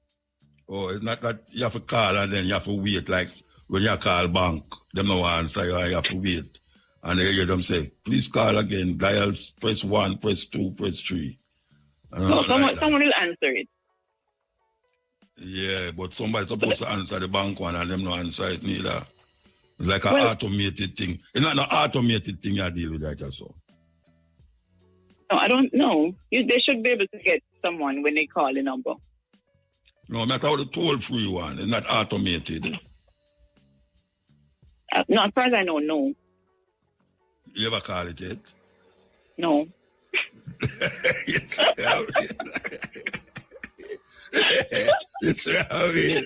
Oh, it's not that you have to call and then you have to wait, like when you call bank, them no answer you, and you have to wait. And they hear them say, please call again, dial, press 1, press 2, press 3. No, someone will answer it. Yeah, but somebody's supposed to answer the bank one and them no answer it neither. It's like an automated thing. It's not an automated thing you deal with that also. No, I don't know. They should be able to get someone when they call the number. No, I'm talking about the toll-free one. It's not automated. No, as far as I know, no. You ever call it yet? No.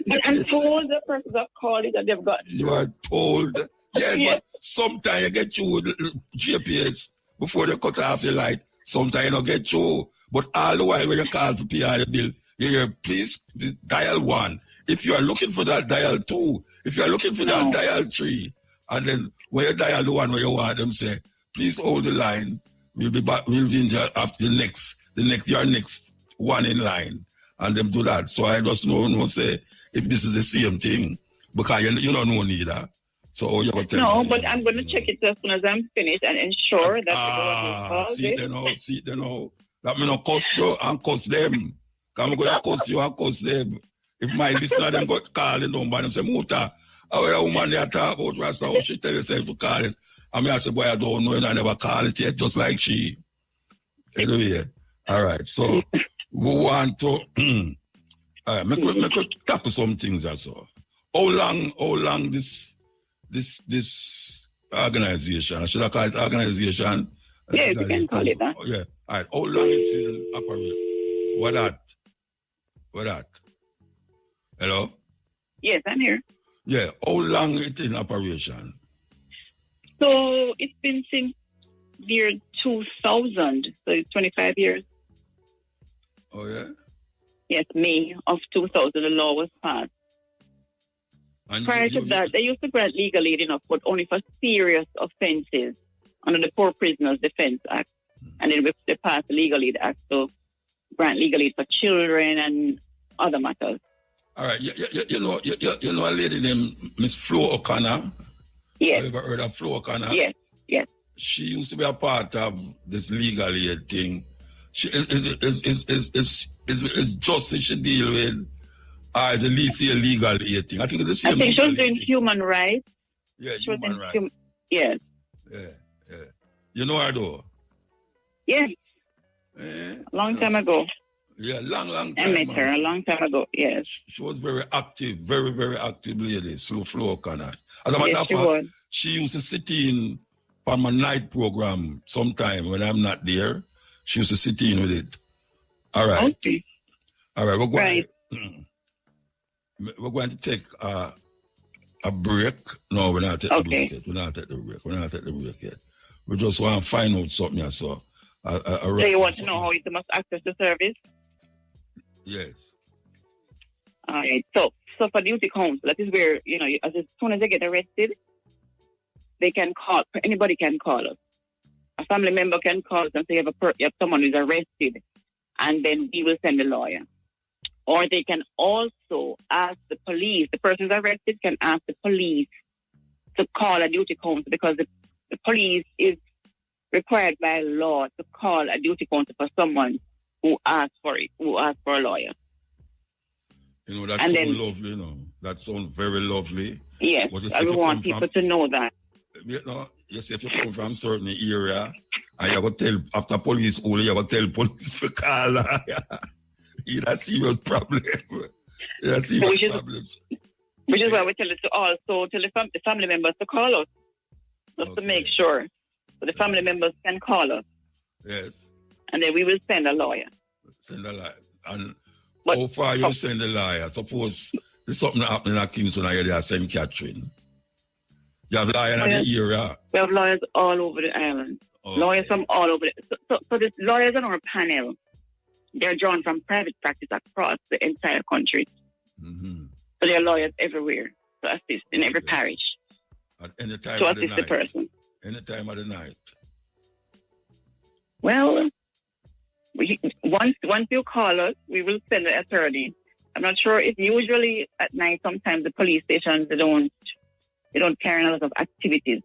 But I'm told the person that called it that they've got. You are told. Yeah, Yes. but sometimes you get through with GPS before they cut off your light. Sometimes you don't get through. But all the while when you call to pay the bill, you hear, please dial 1. If you are looking for that, dial 2. If you are looking for that, dial 3. And then when you dial the one where you want them, say, please hold the line. We'll be back. We'll be in there after your next one in line. And them do that. So I just know say if this is the same thing because you don't know neither. So you tell No, me, but I'm going to check it as soon as I'm finished and ensure that see they know. That me not cost you and cost them. Because I'm going to cost you and cost them. If my listener them got call the number and say, Muta, our woman they talk about Rasta, how she tell herself to call it. I mean, I said, boy, I don't know, and I never call it yet, just like she. Anyway, all right. So we want to all right, make we tackle some things as well. How long this organization, I should have called it organization. Yeah, you can call it that. Yeah. All right. How long it is in operation? What that? Hello? Yes, I'm here. Yeah. How long it in operation? So it's been since year 2000, so it's 25 years. Oh, yeah? Yes, May of 2000, the law was passed. And Prior to that, they used to grant legal aid enough, but only for serious offences under the Poor Prisoners Defence Act. And then they passed the Legal Aid Act to grant legal aid for children and other matters. All right. You know a lady named Miss Flo O'Connor? Yes. Have you ever heard of Flo O'Connor? Yes. She used to be a part of this legal aid thing. She is justice she deal with, or is at least a legal aid thing? I think it's the same. I think she was doing human rights. Yeah, human rights. Yes. Yeah. You know her though? Yes. A long time ago. Yeah, long time. I met her a long time ago, yes. She was very active, very, very active lady, Flo O'Connor. As a matter of she fact, was. she used to sit in on my night program sometime when I'm not there. She used to sit in with it. All right. Okay. All right, we're going to take a break. No, we're not taking a break yet. We're not taking the break yet. We just want to find out something here. So you want to know how you must access the service? Yes. All right. So for duty council, that is where, as soon as they get arrested, they can call, anybody can call us. A family member can call us and say you have someone who's arrested, and then we will send a lawyer. Or they can also ask the police. The person who's arrested can ask the police to call a duty council, because the police is required by law to call a duty council for someone who asks for a lawyer. That sounds lovely, That sounds very lovely. Yes, I want people to know that. Yes, if you come from a certain area, and you have to tell, after police, you have to tell police to call. It's a serious problem. Which is why we tell it to the family members to call us, just to make sure. So the family members can call us. Yes. and then we will send a lawyer. Send a lawyer. And But how far you send a lawyer? Suppose there's something happening at Kingston and you're St. Catherine. You have lawyers in the area? We have lawyers all over the island. Okay. Lawyers from all over. So the lawyers on our panel, they're drawn from private practice across the entire country. Mm-hmm. So there are lawyers everywhere to assist in every parish. At any time to of the assist the night? person. Any time of the night? Well, once you call us, we will send an attorney. I'm not sure if usually at night, sometimes the police stations, they don't carry a lot of activities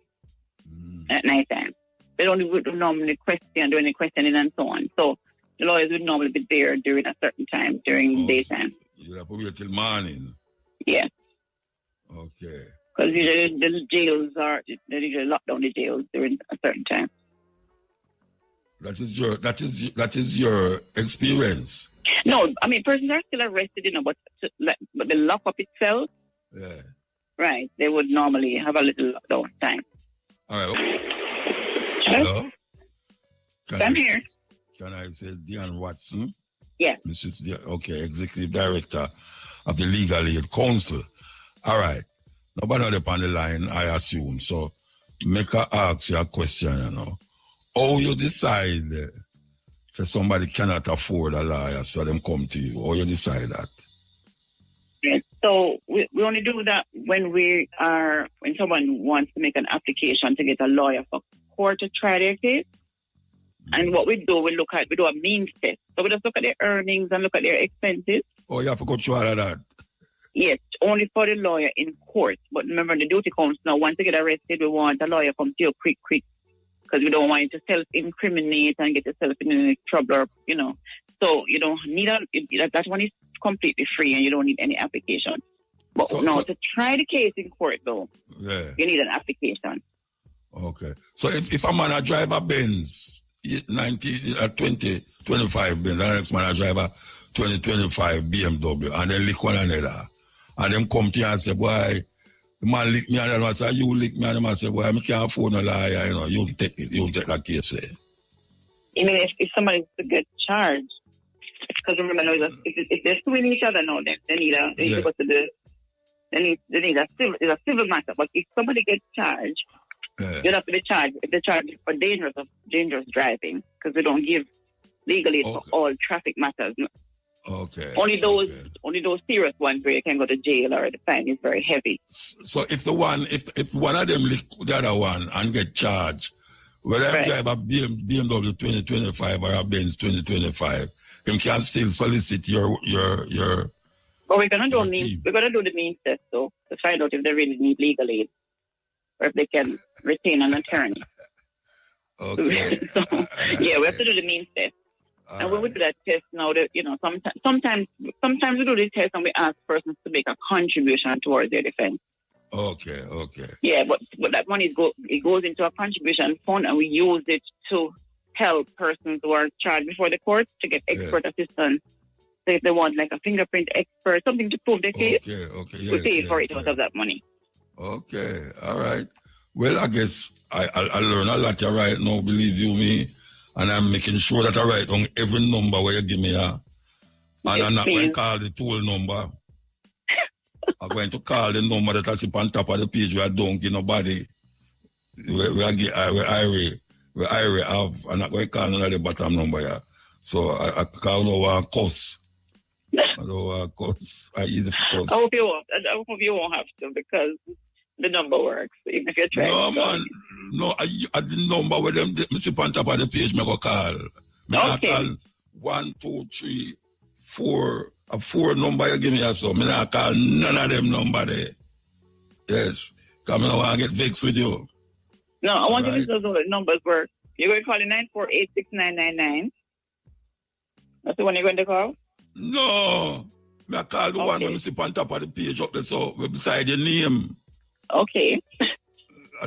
at night time. They don't normally do any questioning and so on. So the lawyers would normally be there during a certain time, during daytime. You have to wait till morning? Yeah. Okay. Because usually the jails they usually lock down the jails during a certain time. That is your experience. No, I mean persons are still arrested, but the lockup itself, yeah, right? They would normally have a little lockdown time. All right. Hello. I'm here. Can I say Diane Watson? Yes. Okay, Executive Director of the Legal Aid Council. All right. Nobody up on the line, I assume. So make her ask you a question, How you decide if somebody cannot afford a lawyer, so them come to you? How you decide that? Yes. So we only do that when someone wants to make an application to get a lawyer for court to try their case. And what we do, we do a means test. So we just look at their earnings and look at their expenses. Oh, you have to go through all of that? Yes, only for the lawyer in court. But remember, the duty comes now. Once you get arrested, we want a lawyer come to you quick, because we don't want you to self-incriminate and get yourself in any trouble, So you don't need that one is completely free and you don't need any application. But to try the case in court, though, you need an application. Okay. So if a man drive a Benz, 2025 Benz, and the next man drive a 2025 BMW, and then lick one another, and them come to you and say, boy, the man lick me, and the man say, you lick me, and the man say, boy, I can't afford no liar, you don't take it, you don't take that case. Even if somebody is to get charged, because remember, if they're suing each other now, then they need a civil matter. But if somebody gets charged, you'd have to be charged. If they're charged for dangerous driving, because we don't give legal aid for all traffic matters. Okay. Only those serious ones where you can go to jail or the fine is very heavy. So if one of them lick the other one and get charged, whether I drive a BMW 2025 or a Benz 2025, him can still solicit your. But we're gonna do the means test though to find out if they really need legal aid or if they can retain an attorney. Okay. So, yeah, we have to do the means test. And when we do that test now, sometimes we do the test and we ask persons to make a contribution towards their defense. Okay. Yeah, but that money goes into a contribution fund and we use it to help persons who are charged before the court to get expert assistance. So if they want like a fingerprint expert, something to prove their case, we pay for it out of that money. Okay, all right. Well, I guess I learn a lot right now, believe you me. And I'm making sure that I write down every number where you give me. And I'm not going to call the toll number. I'm going to call the number that I see on top of the page where I don't give nobody. Where I have. I'm not going to call none of the bottom number here. So I call no one cuss. I don't want to cuss. I easy for cuss. I hope you won't have to because the number works, even if you're trying. No, man. No, the number where them see on top of the page, I go call. I call 1, 2, 3, 4. A 4 number you give me, so I not call none of them number there. Yes. Because I don't want to get vexed with you. No, I want you to listen to the numbers work. You're going to call the 948-6999. That's the one you're going to call? No. I call the one when you see on top of the page up there, so beside your name. Okay.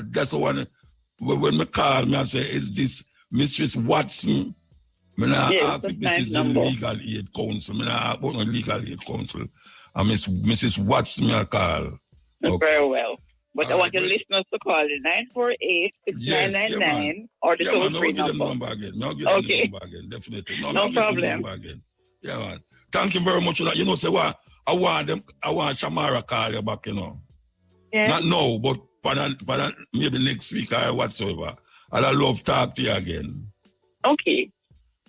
That's the one. When I call me, I say, is this Mistress Watson? I ask if this is the Legal Aid Council. I ask about the Legal Aid Council. And Mrs. Watson, I call. Okay. Very well. But I want your listeners to call the 948-6999 or the toll-free number. I'll give them the number again, definitely. No problem. Yeah, man. Thank you very much for that. You know, say what? I want Shamara call you back, you know. Yeah. Not now, but maybe next week or whatsoever. I'd love to talk to you again. Okay.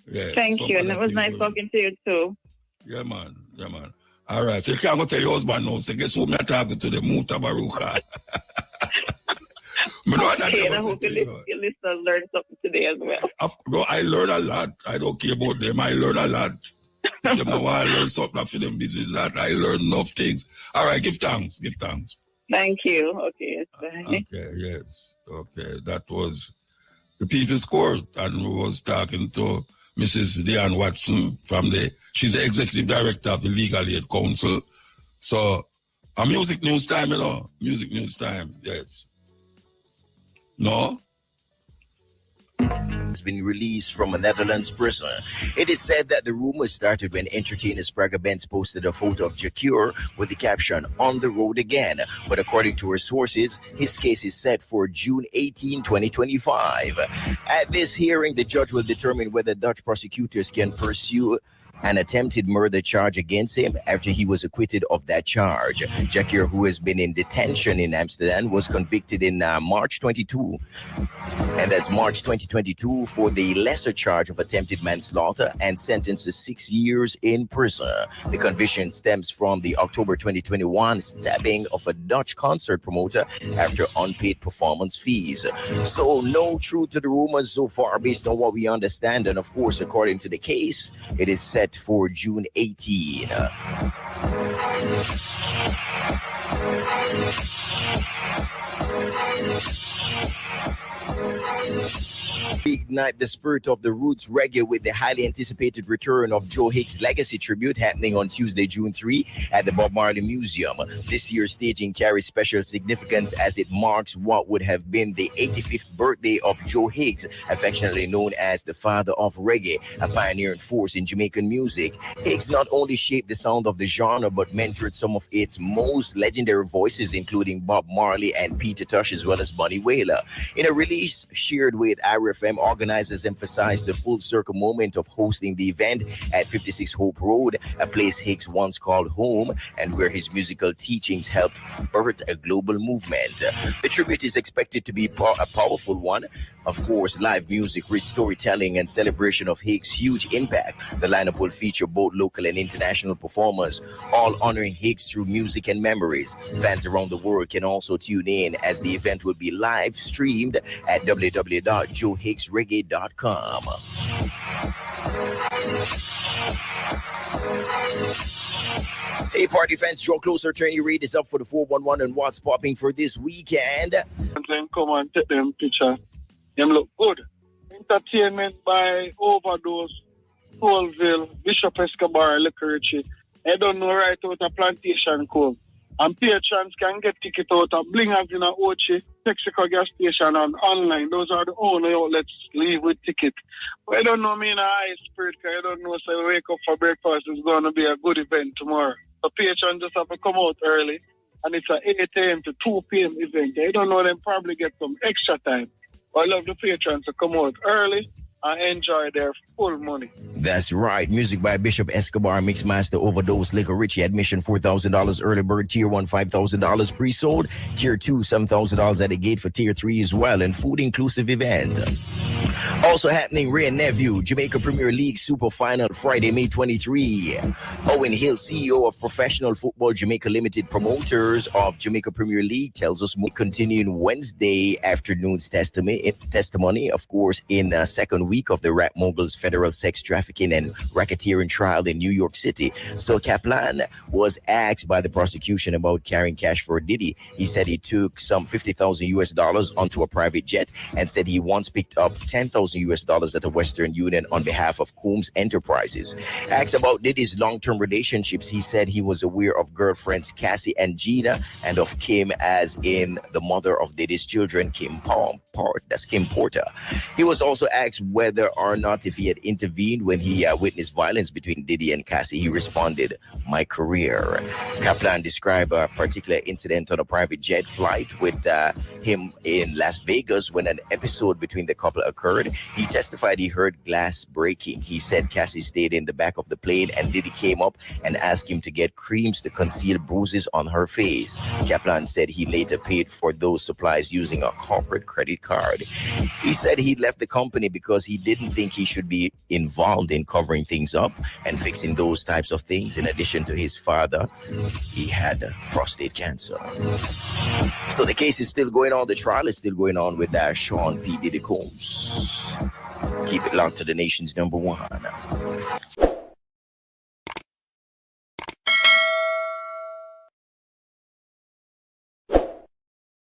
Yes, Thank you. And it was nice talking to you too. Yeah, man. All right. So you can't go tell your husband now. So guess who I'm talking to? The Mutabaruka. Okay, and I hope your listeners learned something today as well. Bro, I learn a lot. I don't care about them. I learn a lot. If them know I learn something for them business that I learn enough things. All right, give thanks. Thank you. Okay. Bye. Okay, yes. Okay, that was the People's Court, and we was talking to Mrs. Leanne Watson she's the executive director of the Legal Aid Council. So, a music news time, you know. Music news time, yes. No? Has been released from a Netherlands prison. It is said that the rumors started when entertainer Sprague Benz posted a photo of Jacure with the caption, "On the road again." But according to her sources, his case is set for June 18, 2025. At this hearing, the judge will determine whether Dutch prosecutors can pursue an attempted murder charge against him after he was acquitted of that charge. Jacure, who has been in detention in Amsterdam, was convicted in March 2022 for the lesser charge of attempted manslaughter and sentenced to 6 years in prison. The conviction stems from the October 2021 stabbing of a Dutch concert promoter after unpaid performance fees. So no truth to the rumors so far based on what we understand, and of course according to the case, it is set for June 18. Reignite the spirit of the roots reggae with the highly anticipated return of Joe Hicks Legacy Tribute happening on Tuesday, June 3 at the Bob Marley Museum. This year's staging carries special significance as it marks what would have been the 85th birthday of Joe Hicks, affectionately known as the father of reggae, a pioneering force in Jamaican music. Hicks not only shaped the sound of the genre, but mentored some of its most legendary voices, including Bob Marley and Peter Tosh, as well as Bunny Wailer. In a release shared with IRFM, organizers emphasized the full circle moment of hosting the event at 56 Hope Road, a place Hicks once called home and where his musical teachings helped birth a global movement. The tribute is expected to be a powerful one. Of course, live music, rich storytelling, and celebration of Hicks' huge impact. The lineup will feature both local and international performers, all honoring Hicks through music and memories. Fans around the world can also tune in as the event will be live streamed at www.joehicksreggae.com. Hey, party fans, draw closer. Attorney Reid is up for the 411 and what's popping for this weekend. And then come and take them picture. Them look good. Entertainment by Overdose, Colville, Bishop Escobar, Liquor Richie. I don't know right out of Plantation Cove. And patrons can get ticket out of Blingers in a Ochi, Texaco gas station and online. Those are the only outlets leave with ticket. But I don't know me in a high spirit because I don't know so I wake up for breakfast. It's going to be a good event tomorrow. The patrons just have to come out early. And it's an 8 a.m. to 2 p.m. event. I don't know, them probably get some extra time. But I love the patrons to come out early and enjoy their full money. That's right. Music by Bishop Escobar, Mixmaster, Overdose, Liquor Richie. Admission $4,000 early bird. Tier 1 $5,000 pre-sold. Tier 2 $7,000 at the gate for Tier 3 as well. And food inclusive event. Also happening, Ray and Nephew, Jamaica Premier League Super Final, Friday, May 23. Owen Hill, CEO of Professional Football Jamaica Limited, promoters of Jamaica Premier League, tells us more. Continuing Wednesday afternoon's testimony, of course, in the second week of the Rap Moguls Federal Sex Trafficking and Racketeering Trial in New York City. So Kaplan was asked by the prosecution about carrying cash for Diddy. He said he took some $50,000 onto a private jet and said he once picked up $10,000 at the Western Union on behalf of Coombs Enterprises. Asked about Diddy's long-term relationships, he said he was aware of girlfriends Cassie and Gina and of Kim, as in the mother of Diddy's children, Kim Porter. He was also asked whether or not if he had intervened when he witnessed violence between Diddy and Cassie, he responded, "My career." Kaplan described a particular incident on a private jet flight with him in Las Vegas when an episode between the couple occurred. He testified he heard glass breaking. He said Cassie stayed in the back of the plane and Diddy came up and asked him to get creams to conceal bruises on her face. Kaplan said he later paid for those supplies using a corporate credit card. He said he left the company because he didn't think he should be involved in covering things up and fixing those types of things. In addition to his father, he had prostate cancer. So the case is still going on. The trial is still going on with Sean P. Diddy Combs. Keep it locked to the nation's number one.